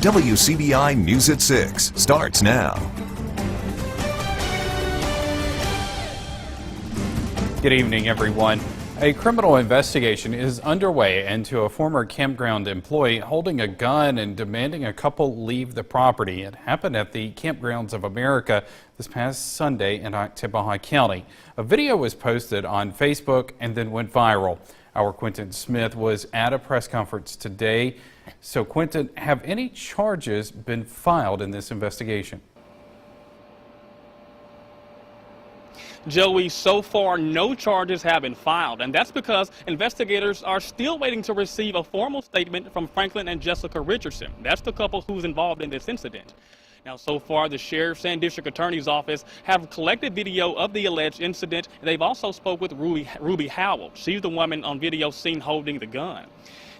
WCBI News at 6 starts now. Good evening, everyone. A criminal investigation is underway into a former campground employee holding a gun and demanding a couple leave the property. It happened at the Campgrounds of America this past Sunday in Wcbi County. A video was posted on Facebook and then went viral. Our Quentin Smith was at a press conference today. So, Quentin, have any charges been filed in this investigation? Joey, so far no charges have been filed, and that's because investigators are still waiting to receive a formal statement from Franklin and Jessica Richardson. That's the couple who's involved in this incident. Now, so far, the sheriff's and district attorney's office have collected video of the alleged incident. They've also spoke with Ruby Howell. She's the woman on video seen holding the gun.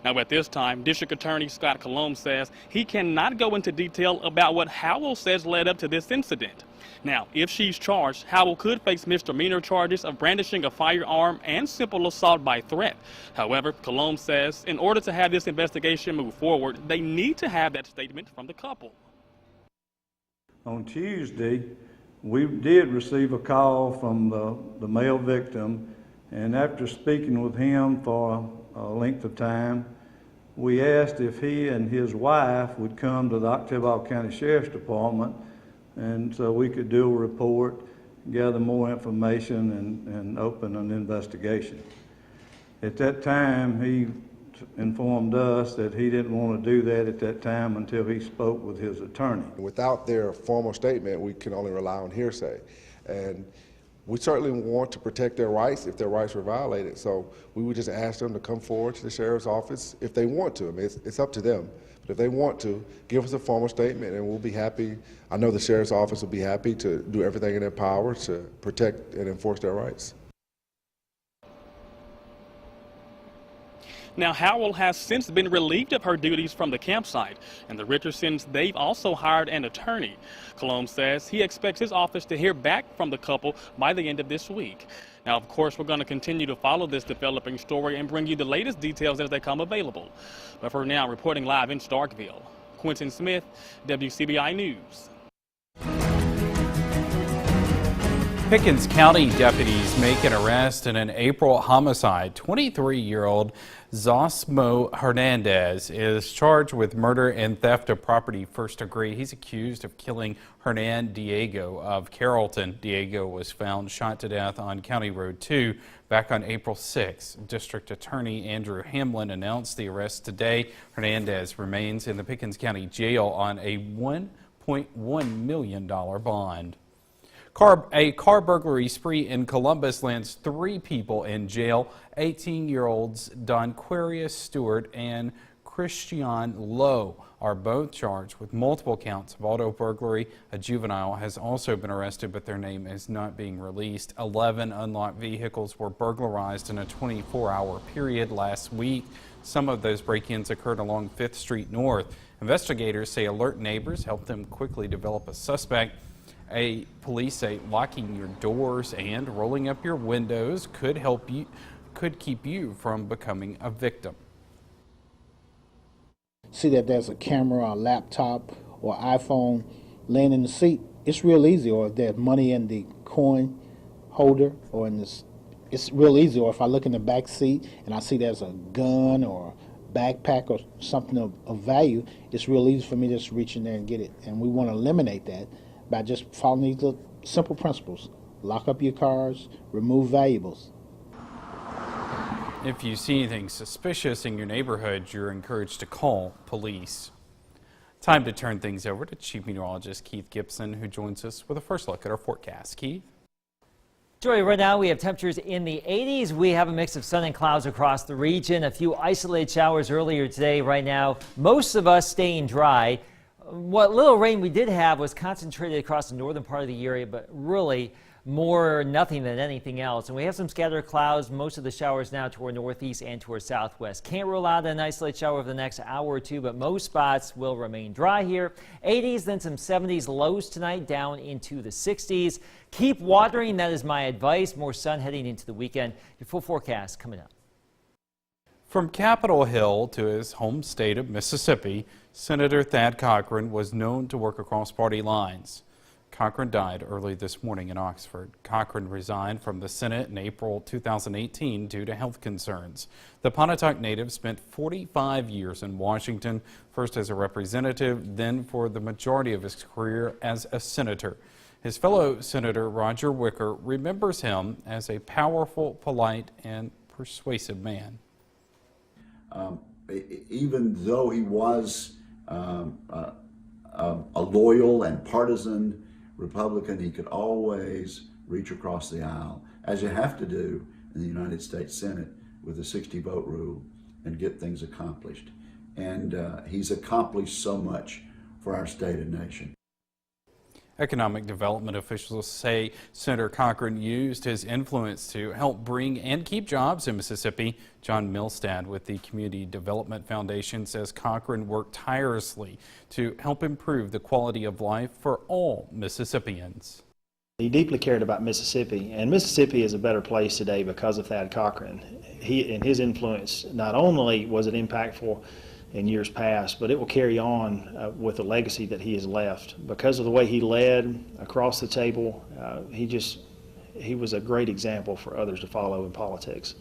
Now, at this time, District Attorney Scott Colomb says he cannot go into detail about what Howell says led up to this incident. Now, if she's charged, Howell could face misdemeanor charges of brandishing a firearm and simple assault by threat. However, Colomb says in order to have this investigation move forward, they need to have that statement from the couple. On Tuesday, we did receive a call from the male victim, and after speaking with him for a length of time, we asked if he and his wife would come to the Wcbi County Sheriff's Department, and so we could do a report, gather more information, and open an investigation. At that time, he informed us that he didn't want to do that at that time until he spoke with his attorney. Without their formal statement, we can only rely on hearsay. And we certainly want to protect their rights if their rights were violated. So we would just ask them to come forward to the sheriff's office if they want to. I mean, it's up to them. But if they want to, give us a formal statement and we'll be happy. I know the sheriff's office will be happy to do everything in their power to protect and enforce their rights. Now, Howell has since been relieved of her duties from the campsite, and the Richardsons, they've also hired an attorney. Colomb says he expects his office to hear back from the couple by the end of this week. Now, of course, we're going to continue to follow this developing story and bring you the latest details as they come available. But for now, reporting live in Starkville, Quentin Smith, WCBI News. Pickens County deputies make an arrest in an April homicide. 23-year-old Zosmo Hernandez is charged with murder and theft of property first degree. He's accused of killing Hernan Diego of Carrollton. Diego was found shot to death on County Road 2 back on April 6. District Attorney Andrew Hamlin announced the arrest today. Hernandez remains in the Pickens County Jail on a $1.1 million bond. A car burglary spree in Columbus lands 3 people in jail. 18-year-olds Donquarius Stewart and Christian Lowe are both charged with multiple counts of auto burglary. A juvenile has also been arrested, but their name is not being released. 11 unlocked vehicles were burglarized in a 24-hour period last week. Some of those break-ins occurred along 5th Street North. Investigators say alert neighbors helped them quickly develop a suspect. Police say locking your doors and rolling up your windows could keep you from becoming a victim. See that there's a camera or laptop or iPhone laying in the seat, it's real easy. Or if there's money in the coin holder or in this, it's real easy. Or if I look in the back seat and I see there's a gun or backpack or something of value, it's real easy for me to just reach in there and get it. And we want to eliminate that by just following these little simple principles. Lock up your cars, remove valuables. If you see anything suspicious in your neighborhood, you're encouraged to call police. Time to turn things over to Chief Meteorologist Keith Gibson, who joins us with a first look at our forecast. Keith? Joy, right now we have temperatures in the 80s. We have a mix of sun and clouds across the region. A few isolated showers earlier today. Right now, most of us staying dry. What little rain we did have was concentrated across the northern part of the area, but really more nothing than anything else. And we have some scattered clouds, most of the showers now toward northeast and toward southwest. Can't rule out an isolated shower over the next hour or two, but most spots will remain dry here. 80s, then some 70s lows tonight, down into the 60s. Keep watering, that is my advice. More sun heading into the weekend. Your full forecast coming up. From Capitol Hill to his home state of Mississippi, Senator Thad Cochran was known to work across party lines. Cochran died early this morning in Oxford. Cochran resigned from the Senate in April 2018 due to health concerns. The Pontotoc native spent 45 years in Washington, first as a representative, then for the majority of his career as a senator. His fellow Senator Roger Wicker remembers him as a powerful, polite, and persuasive man. Even though he was a loyal and partisan Republican, he could always reach across the aisle, as you have to do in the United States Senate with the 60-vote rule, and get things accomplished. And he's accomplished so much for our state and nation. Economic development officials say Senator Cochran used his influence to help bring and keep jobs in Mississippi. John Milstad with the Community Development Foundation says Cochran worked tirelessly to help improve the quality of life for all Mississippians. He deeply cared about Mississippi, and Mississippi is a better place today because of Thad Cochran. He and his influence, not only was it impactful in years past, but it will carry on with the legacy that he has left. Because of the way he led across the table, he was a great example for others to follow in politics.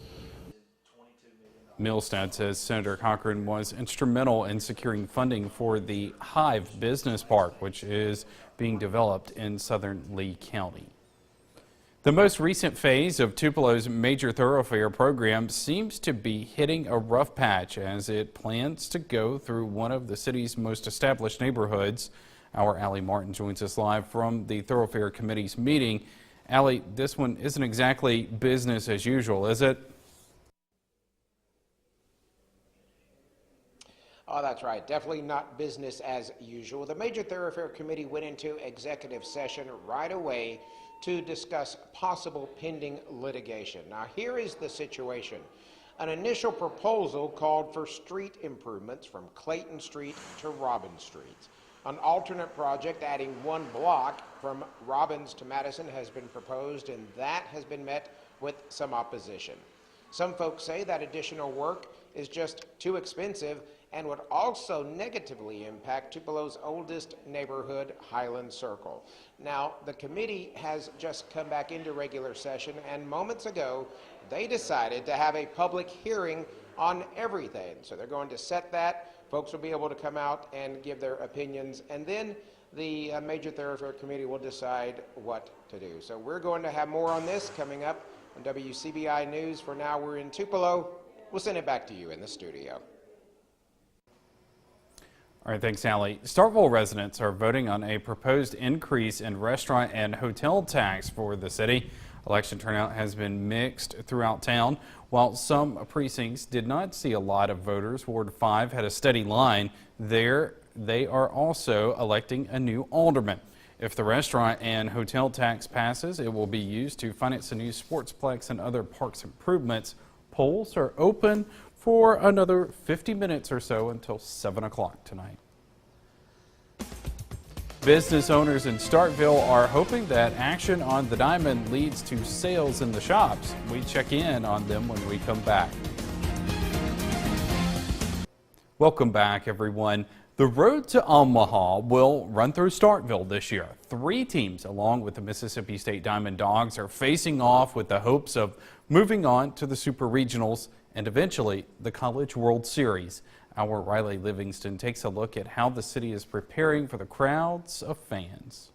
Milstad says Senator Cochran was instrumental in securing funding for the Hive Business Park, which is being developed in southern Lee County. The most recent phase of Tupelo's major thoroughfare program seems to be hitting a rough patch as it plans to go through one of the city's most established neighborhoods. Our Allie Martin joins us live from the Thoroughfare Committee's meeting. Allie, this one isn't exactly business as usual, is it? Oh, that's right. Definitely not business as usual. The Major Thoroughfare Committee went into executive session right away to discuss possible pending litigation. Now, here is the situation. An initial proposal called for street improvements from Clayton Street to Robbins Street. An alternate project adding one block from Robbins to Madison has been proposed, and that has been met with some opposition. Some folks say that additional work is just too expensive and would also negatively impact Tupelo's oldest neighborhood, Highland Circle. Now, the committee has just come back into regular session, and moments ago, they decided to have a public hearing on everything. So they're going to set that. Folks will be able to come out and give their opinions, and then the Major Thoroughfare Committee will decide what to do. So we're going to have more on this coming up on WCBI News. For now, we're in Tupelo. We'll send it back to you in the studio. All right, thanks, Allie. Starkville residents are voting on a proposed increase in restaurant and hotel tax for the city. Election turnout has been mixed throughout town. While some precincts did not see a lot of voters, Ward 5 had a steady line. There, they are also electing a new alderman. If the restaurant and hotel tax passes, it will be used to finance a new sportsplex and other parks improvements. Polls are open for another 50 minutes or so until 7 o'clock tonight. Business owners in Starkville are hoping that action on the diamond leads to sales in the shops. We check in on them when we come back. Welcome back, everyone. The road to Omaha will run through Starkville this year. 3 teams, along with the Mississippi State Diamond Dogs, are facing off with the hopes of moving on to the Super Regionals and eventually the College World Series. Our Riley Livingston takes a look at how the city is preparing for the crowds of fans.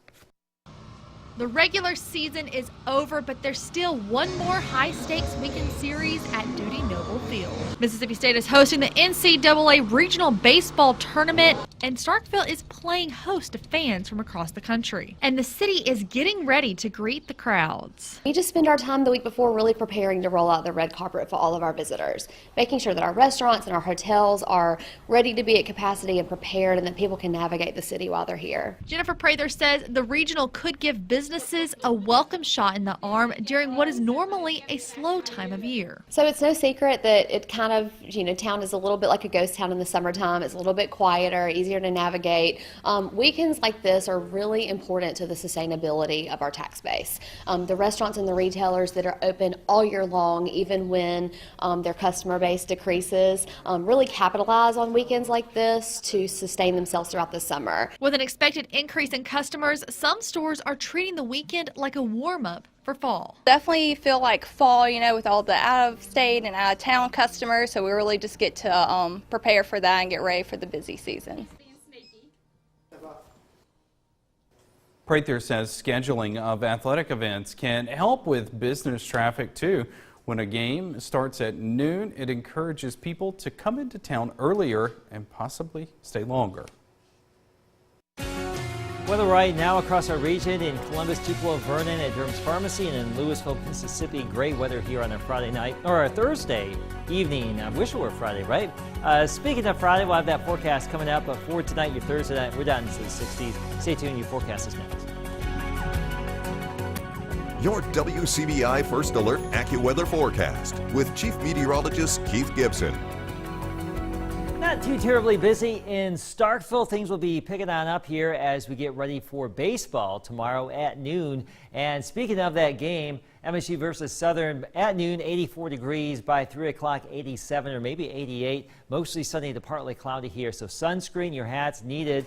The regular season is over, but there's still one more high-stakes weekend series at Dudy Noble Field. Mississippi State is hosting the NCAA Regional Baseball Tournament, and Starkville is playing host to fans from across the country. And the city is getting ready to greet the crowds. We just spend our time the week before really preparing to roll out the red carpet for all of our visitors, making sure that our restaurants and our hotels are ready to be at capacity and prepared, and that people can navigate the city while they're here. Jennifer Prather says the regional could give business businesses a welcome shot in the arm during what is normally a slow time of year. So it's no secret that it kind of, town is a little bit like a ghost town in the summertime. It's a little bit quieter, easier to navigate. Weekends like this are really important to the sustainability of our tax base. The restaurants and the retailers that are open all year long, even when their customer base decreases, really capitalize on weekends like this to sustain themselves throughout the summer. With an expected increase in customers, some stores are treating the weekend like a warm-up for fall. Definitely feel like fall, with all the out-of-state and out-of-town customers, so we really just get to prepare for that and get ready for the busy season. Prather says scheduling of athletic events can help with business traffic too. When a game starts at noon, it encourages people to come into town earlier and possibly stay longer. Weather right now across our region in Columbus, Tupelo, Vernon, at Durham's Pharmacy, and in Louisville, Mississippi. Great weather here on a Friday night, or a Thursday evening. I wish it were Friday, right? Speaking of Friday, we'll have that forecast coming up. But for tonight, your Thursday night, we're down into the 60s. Stay tuned, your forecast is next. Your WCBI First Alert AccuWeather forecast with Chief Meteorologist Keith Gibson. Not too terribly busy in Starkville. Things will be picking on up here as we get ready for baseball tomorrow at noon. And speaking of that game, MSU versus Southern at noon, 84 degrees. By 3 o'clock, 87 or maybe 88. Mostly sunny to partly cloudy here, so sunscreen, your hats needed.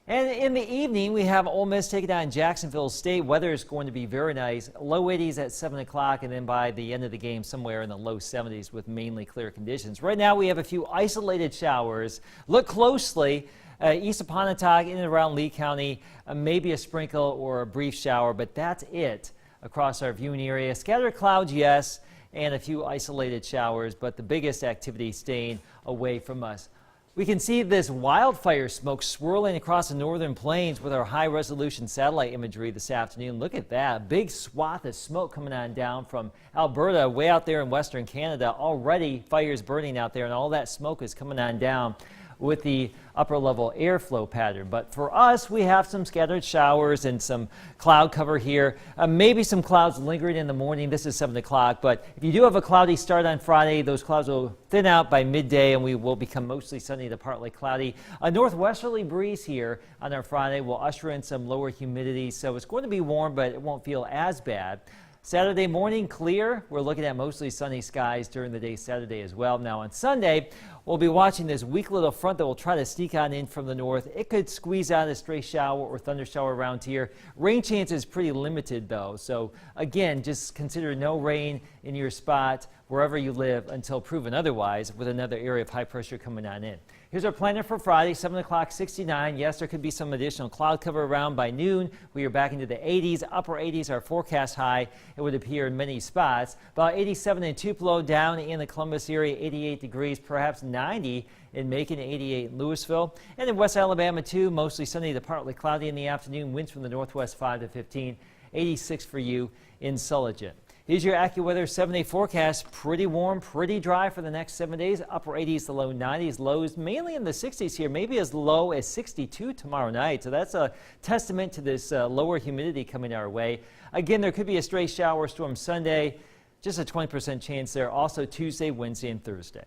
And in the evening, we have Ole Miss taking on Jacksonville State. Weather is going to be very nice. Low 80s at 7 o'clock, and then by the end of the game, somewhere in the low 70s with mainly clear conditions. Right now, we have a few isolated showers. Look closely. East of Pontotoc, in and around Lee County, maybe a sprinkle or a brief shower, but that's it across our viewing area. Scattered clouds, yes, and a few isolated showers, but the biggest activity staying away from us. We can see this wildfire smoke swirling across the northern plains with our high-resolution satellite imagery this afternoon. Look at that. Big swath of smoke coming on down from Alberta, way out there in western Canada. Already fires burning out there, and all that smoke is coming on down with the upper-level airflow pattern. But for us, we have some scattered showers and some cloud cover here. Maybe some clouds lingering in the morning. This is 7 o'clock, but if you do have a cloudy start on Friday, those clouds will thin out by midday, and we will become mostly sunny to partly cloudy. A northwesterly breeze here on our Friday will usher in some lower humidity, so it's going to be warm, but it won't feel as bad. Saturday morning, clear. We're looking at mostly sunny skies during the day Saturday as well. Now on Sunday, we'll be watching this weak little front that will try to sneak on in from the north. It could squeeze out a stray shower or thunder shower around here. Rain chance is pretty limited though. So again, just consider no rain in your spot wherever you live until proven otherwise with another area of high pressure coming on in. Here's our planner for Friday, 7 o'clock, 69. Yes, there could be some additional cloud cover around by noon. We are back into the 80s, upper 80s, our forecast high. It would appear in many spots. About 87 in Tupelo, down in the Columbus area, 88 degrees, perhaps 90 in Macon, 88 in Louisville. And in West Alabama, too, mostly sunny to partly cloudy in the afternoon. Winds from the northwest 5 to 15, 86 for you in Sulligent. Here's your AccuWeather 7-day forecast. Pretty warm, pretty dry for the next 7 days. Upper 80s to low 90s. Lows mainly in the 60s here, maybe as low as 62 tomorrow night. So that's a testament to this lower humidity coming our way. Again, there could be a stray shower or storm Sunday. Just a 20% chance there. Also Tuesday, Wednesday, and Thursday.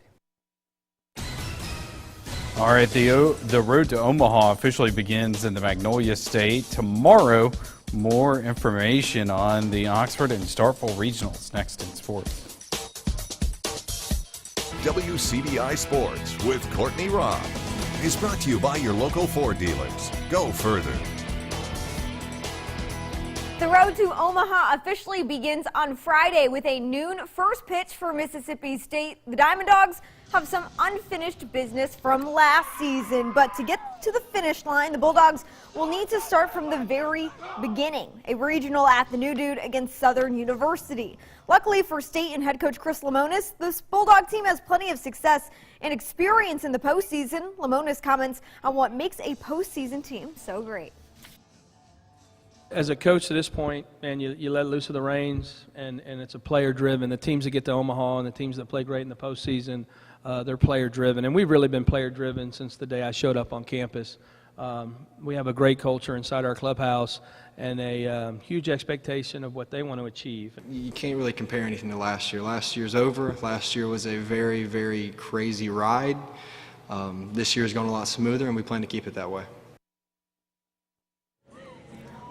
All right, the road to Omaha officially begins in the Magnolia State tomorrow. More information on the Oxford and Starkville Regionals next in sports. WCBI Sports with Courtney Robb is brought to you by your local Ford dealers. Go further. The road to Omaha officially begins on Friday with a noon first pitch for Mississippi State. The Diamond Dogs have some unfinished business from last season, but to get to the finish line, the Bulldogs will need to start from the very beginning. A regional at the New Dude against Southern University. Luckily for State and head coach Chris Lemonis, this Bulldog team has plenty of success and experience in the postseason. Lemonis comments on what makes a postseason team so great. As a coach to this point, and you let loose of the reins, and it's a player-driven. The teams that get to Omaha and the teams that play great in the postseason, they're player-driven. And we've really been player-driven since the day I showed up on campus. We have a great culture inside our clubhouse and a huge expectation of what they want to achieve. You can't really compare anything to last year. Last year's over. Last year was a very, very crazy ride. This year is going a lot smoother, and we plan to keep it that way.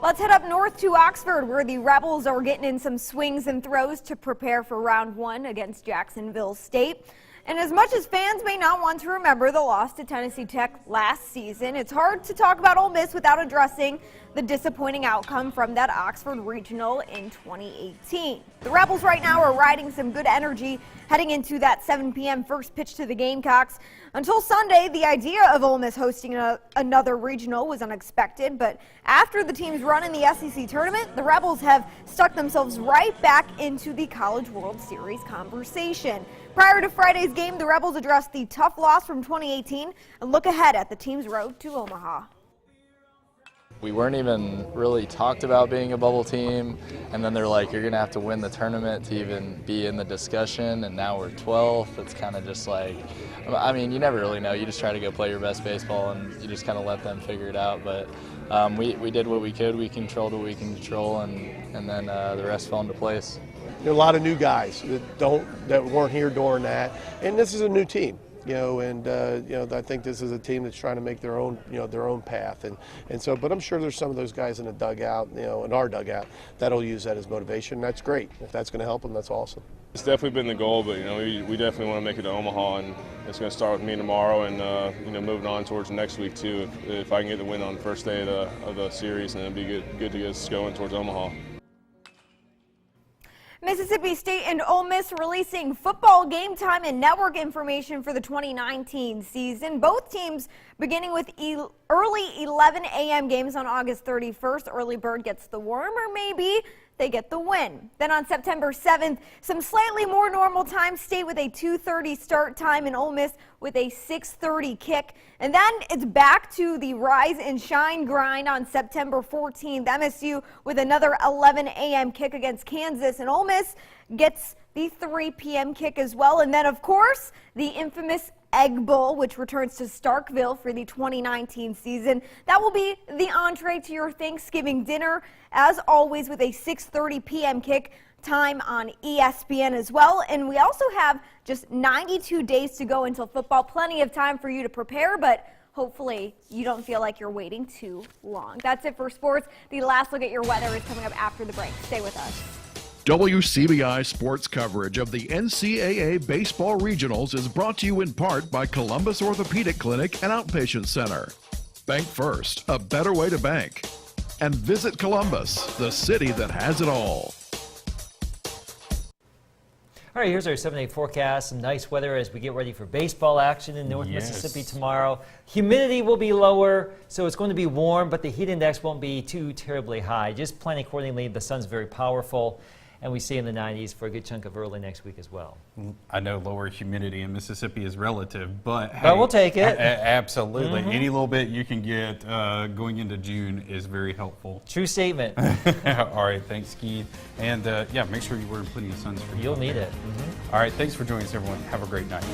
Let's head up north to Oxford, where the Rebels are getting in some swings and throws to prepare for round 1 against Jacksonville State. And as much as fans may not want to remember the loss to Tennessee Tech last season, it's hard to talk about Ole Miss without addressing the disappointing outcome from that Oxford Regional in 2018. The Rebels right now are riding some good energy heading into that 7 p.m. first pitch to the Gamecocks. Until Sunday, the idea of Ole Miss hosting another regional was unexpected, but after the team's run in the SEC tournament, the Rebels have stuck themselves right back into the College World Series conversation. Prior to Friday's game, the Rebels addressed the tough loss from 2018 and look ahead at the team's road to Omaha. We weren't even really talked about being a bubble team, and then they're like, you're going to have to win the tournament to even be in the discussion, and now we're 12th. It's kind of just like, I mean, you never really know. You just try to go play your best baseball, and you just kind of let them figure it out. But we did what we could. We controlled what we can control, and then the rest fell into place. There are a lot of new guys that weren't here during that, and this is a new team. I think this is a team that's trying to make their own path, and so. But I'm sure there's some of those guys in the dugout, in our dugout, that'll use that as motivation. That's great. If that's going to help them, that's awesome. It's definitely been the goal, but we definitely want to make it to Omaha, and it's going to start with me tomorrow, and moving on towards next week too. If I can get the win on the first day of the series, then it'd be good to get us going towards Omaha. Mississippi State and Ole Miss releasing football game time and network information for the 2019 season. Both teams beginning with early 11 a.m. games on August 31st. Early bird gets the worm, or maybe they get the win. Then on September 7th, some slightly more normal time. State with a 2:30 start time and Ole Miss with a 6:30 kick. And then it's back to the rise and shine grind on September 14th. MSU with another 11 a.m. kick against Kansas, and Ole Miss gets the 3 p.m. kick as well. And then, of course, the infamous Egg Bowl, which returns to Starkville for the 2019 season. That will be the entree to your Thanksgiving dinner, as always, with a 6:30 p.m. kick time on ESPN as well. And we also have just 92 days to go until football. Plenty of time for you to prepare, but hopefully you don't feel like you're waiting too long. That's it for sports. The last look at your weather is coming up after the break. Stay with us. WCBI sports coverage of the NCAA Baseball Regionals is brought to you in part by Columbus Orthopedic Clinic and Outpatient Center. Bank First, a better way to bank. And visit Columbus, the city that has it all. All right, here's our 7-day forecast. Some nice weather as we get ready for baseball action in North Mississippi tomorrow. Humidity will be lower, so it's going to be warm, but the heat index won't be too terribly high. Just plan accordingly. The sun's very powerful, and we stay in the 90s for a good chunk of early next week as well. I know lower humidity in Mississippi is relative, but hey, we'll take it. Absolutely. Any little bit you can get going into June is very helpful. True statement. All right, thanks, Keith. And yeah, make sure you wear plenty of sunscreen. You'll need it. All right, thanks for joining us, everyone. Have a great night.